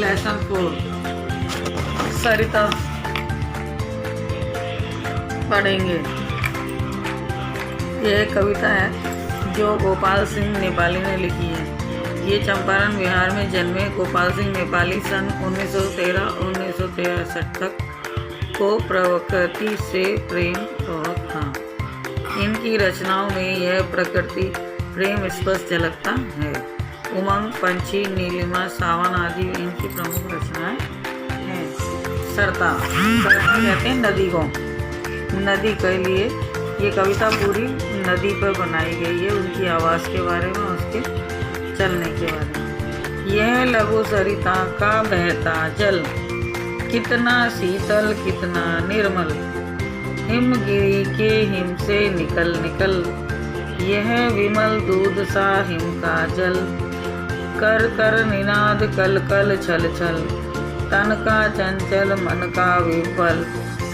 Lesson 4 सरिता पढ़ेंगे। यह कविता है जो गोपाल सिंह नेपाली ने लिखी है। ये चंपारण बिहार में जन्मे गोपाल सिंह नेपाली सन 1913-1963 तक को प्रकृति से प्रेम बहुत था। इनकी रचनाओं में यह प्रकृति प्रेम स्पष्ट झलकता है। उमंग, पंछी, नीलिमा, सावन आदि इनकी प्रमुख रचनाएं हैं। सरता कहते हैं नदी को, नदी के लिए ये कविता पूरी नदी पर बनाई गई है, उनकी आवाज़ के बारे में, उसके चलने के बारे में। यह लघु सरिता का बहता जल, कितना शीतल कितना निर्मल, हिमगिरी के हिम से निकल निकल, यह विमल दूध सा हिम का जल, कर कर निनाद कल कल छल छल, तन का चंचल मन का विफल,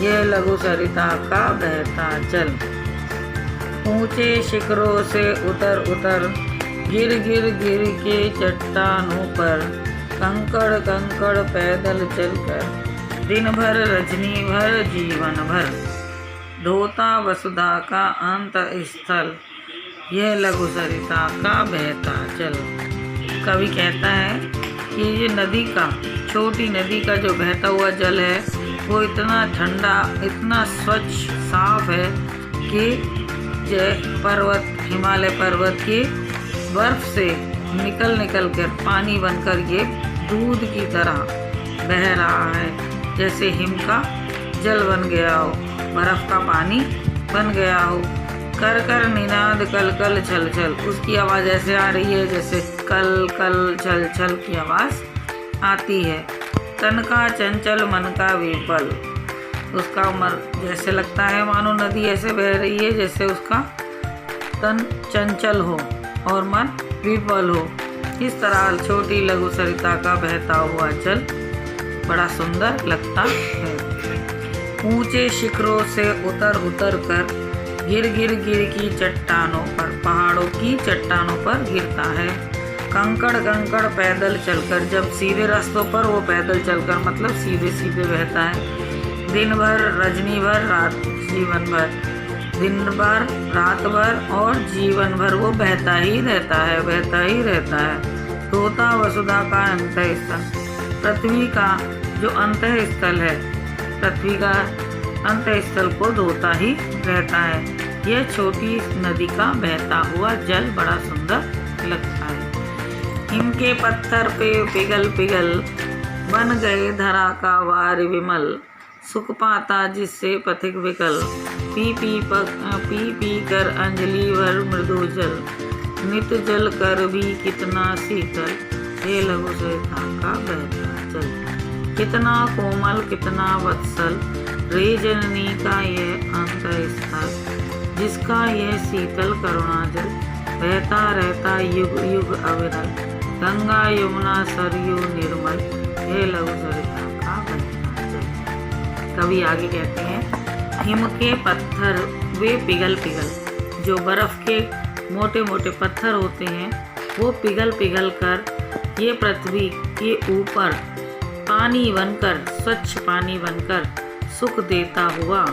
यह लघु सरिता का बहता जल। ऊंचे शिखरों से उतर उतर, गिर गिर गिर के चट्टानों पर, कंकड़ कंकड़ पैदल चलकर, दिन भर रजनी भर जीवन भर, धोता वसुधा का अंत स्थल, यह लघु सरिता का बहता जल। कवि कहता है कि ये नदी का, छोटी नदी का जो बहता हुआ जल है वो इतना ठंडा, इतना स्वच्छ साफ है कि जय पर्वत, हिमालय पर्वत के बर्फ से निकल निकल कर पानी बनकर ये दूध की तरह बह रहा है। जैसे हिम का जल बन गया हो, बर्फ का पानी बन गया हो। कर कर निनाद कल कल छल छल, उसकी आवाज़ ऐसे आ रही है जैसे कल कल छल छल की आवाज़ आती है। तन का चंचल मन का विफल, उसका मन जैसे लगता है मानो नदी ऐसे बह रही है जैसे उसका तन चंचल हो और मन विफल हो। इस तरह छोटी लघु सरिता का बहता हुआ जल बड़ा सुंदर लगता है। ऊंचे शिखरों से उतर उतर कर, गिर गिर गिर की चट्टानों पर, पहाड़ों की चट्टानों पर गिरता है। कंकड़ कंकड़ पैदल चलकर, जब सीधे रास्तों पर वो पैदल चलकर मतलब सीधे सीधे बहता है। दिन भर रजनी भर रात जीवन भर, दिन भर रात भर और जीवन भर वो बहता ही रहता है, बहता ही रहता है। धोता वसुधा का अंतः स्थल, पृथ्वी का जो अंतः स्थल है, पृथ्वी का अंतः स्थल को धोता ही रहता है। यह छोटी नदी का बहता हुआ जल बड़ा सुंदर लगता है। हिम के पत्थर पे पिघल पिघल, बन गए धरा का वार विमल, सुख पाता जिससे पथिक विकल, पी पी कर अंजलि भर मृदु जल, नित जल कर भी कितना शीतल, हे लघु सरिता का बहता जल। कितना कोमल कितना वत्सल, रे जननी का यह अंतः स्थल, जिसका यह शीतल करुणा जल, बहता रहता युग युग अविरल, गंगा यमुना सरयू निर्मल, हे लघु सरिता का बहता जल। कवि आगे कहते हैं, हिम के पत्थर वे पिघल पिघल, जो बर्फ के मोटे मोटे पत्थर होते हैं वो पिघल पिघल कर ये पृथ्वी के ऊपर पानी बनकर, स्वच्छ पानी बनकर सुख देता हुआ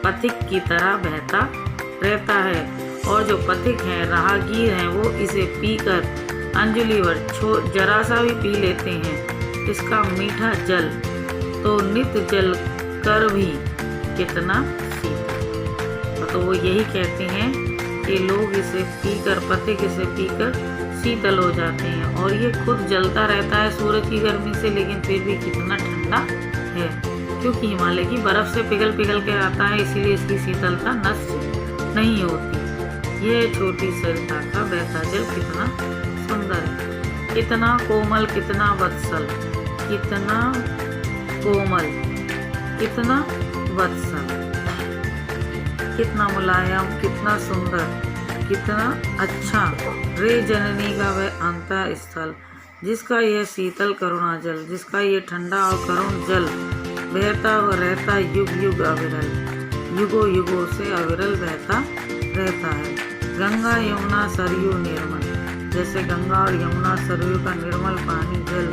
पथिक की तरह बहता रहता है। और जो पथिक हैं, राहगीर हैं, वो इसे पीकर अंजलि भर जरा सा भी पी लेते हैं इसका मीठा जल, तो नित जल कर भी कितना शीतल। तो वो यही कहते हैं कि लोग इसे पीकर, पथिक इसे पीकर शीतल हो जाते हैं। और ये खुद जलता रहता है सूरज की गर्मी से, लेकिन फिर भी कितना ठंडा है, क्योंकि हिमालय की बर्फ से पिघल पिघल के आता है, इसीलिए इसकी शीतलता नष्ट नहीं होती। यह छोटी सरिता का बहता जल कितना सुंदर है, कितना कोमल कितना वत्सल, कितना कोमल कितना वत्सल, कितना मुलायम कितना सुंदर, कितना अच्छा, रे जननी का वह अंतः स्थल, जिसका यह शीतल करुणा जल, जिसका ये ठंडा और करुण जल बहता व रहता युग युग अविरल, युगों युगों से अविरल बहता रहता है। गंगा यमुना सरयू निर्मल, जैसे गंगा और यमुना सरयू का निर्मल पानी जल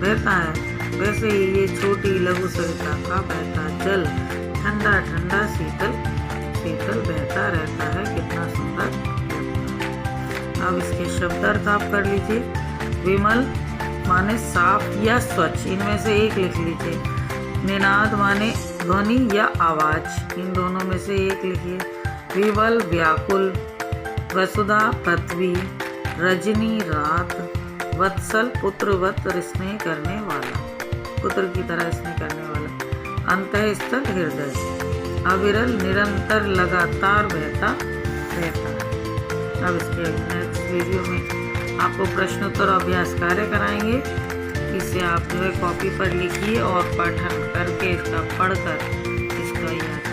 बहता है, वैसे ही ये छोटी लघु सरिता का बहता जल ठंडा ठंडा शीतल शीतल बहता रहता है। कितना सुंदर। अब इसके शब्दार्थ आप कर लीजिए। विमल माने साफ या स्वच्छ, इनमें से एक लिख लीजिए। निनाद माने ध्वनि या आवाज, इन दोनों में से एक लिखिए। विवल व्याकुल, वसुधा पृथ्वी, रजनी रात, वत्सल पुत्रवत स्नेह करने वाला, पुत्र की तरह स्नेह करने वाला, अंतःस्थल हृदय, अविरल निरंतर लगातार बहता रहता है। अब इसके नेक्स्ट वीडियो में आपको प्रश्नोत्तर अभ्यास कार्य कराएंगे। इसे आप जो है कॉपी पर लिखिए और पठन करके इसका पढ़कर इसका याद